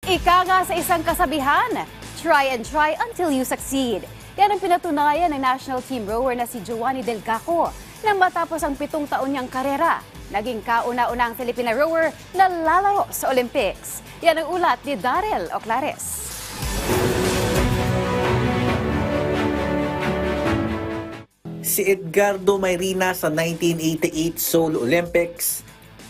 Ika nga sa isang kasabihan, try and try until you succeed. Yan ang pinatunayan ng national team rower na si Joanny Delgaco nang matapos ang 7 taon niyang karera. Naging kauna-unang Filipina rower na lalaro sa Olympics. Yan ang ulat ni Daryl Oclares. Si Edgardo Mayrina sa 1988 Seoul Olympics,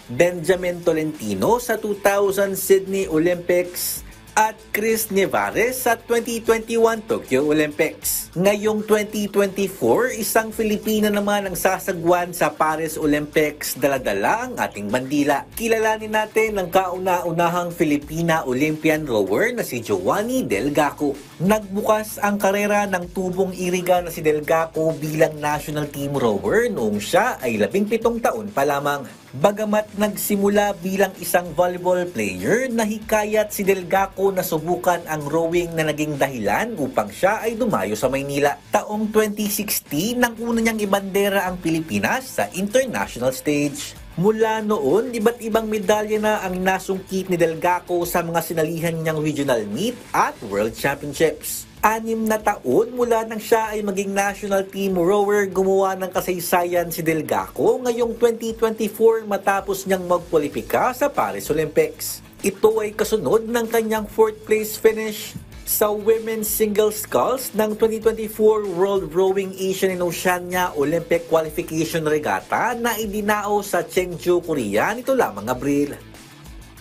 Benjamin Tolentino sa 2000 Sydney Olympics, at Chris Nevares sa 2021 Tokyo Olympics. Ngayong 2024, isang Filipina naman ang sasagwan sa Paris Olympics, dala-dala ang ating bandila. Kilalanin natin ang kauna-unahang Filipina Olympian rower na si Joanny Delgaco. Nagbukas ang karera ng tubong iriga na si Delgaco bilang national team rower noong siya ay 17 taon pa lamang. Bagamat nagsimula bilang isang volleyball player, nahikayat si Delgaco na subukan ang rowing na naging dahilan upang siya ay dumayo sa Maynila. Taong 2016 nang una niyang ibandera ang Pilipinas sa international stage. Mula noon, iba't ibang medalya na ang nasungkit ni Delgaco sa mga sinalihan niyang regional meet at world championships. 6 na taon mula nang siya ay maging national team rower, gumawa ng kasaysayan si Delgaco ngayong 2024 matapos niyang magkwalipika sa Paris Olympics. Ito ay kasunod ng kanyang 4th place finish sa women's singles sculls ng 2024 World Rowing Asian and Oceania Olympic Qualification Regatta na idinao sa Cheongju, Korea nito lamang Abril.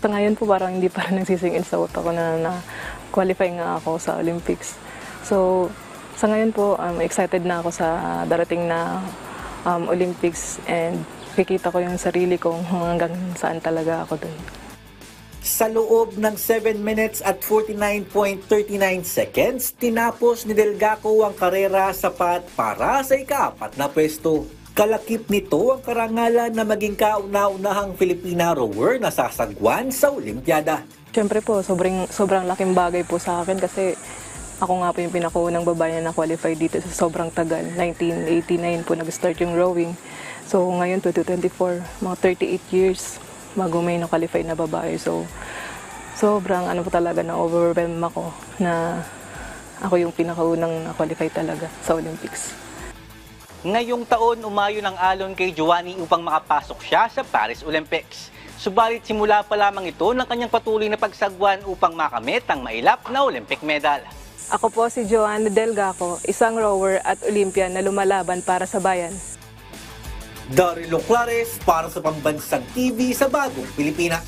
Sa ngayon po parang hindi pa rin nagsisingin sa utak ko na qualify nga ako sa Olympics. So sa ngayon po excited na ako sa darating na Olympics and kikita ko yung sarili ko hanggang saan talaga ako dun. Sa loob ng 7 minutes at 49.39 seconds, tinapos ni Delgaco ang karera sapat para sa ika-4 na pwesto. Kalakip nito ang karangalan na maging kauna-unahang Filipina rower na sasagwan sa Olimpiada. Siyempre po, sobrang laking bagay po sa akin kasi ako nga po yung pinakaunang babae na qualify dito sa sobrang tagal. 1989 po nag-start yung rowing. So ngayon 2024, mga 38 years bago may na-qualify na babae. So sobrang po talaga na-overwhelm ako na ako yung pinakaunang na-qualify talaga sa Olympics. Ngayong taon, umayon ang alon kay Joanny upang makapasok siya sa Paris Olympics. Subalit simula pa lamang ito ng kanyang patuloy na pagsagwan upang makamit ang mailap na Olympic medal. Ako po si Joanny Delgaco, isang rower at Olympian na lumalaban para sa bayan. Daryl Oclares para sa Pambansang TV sa Bagong Pilipinas.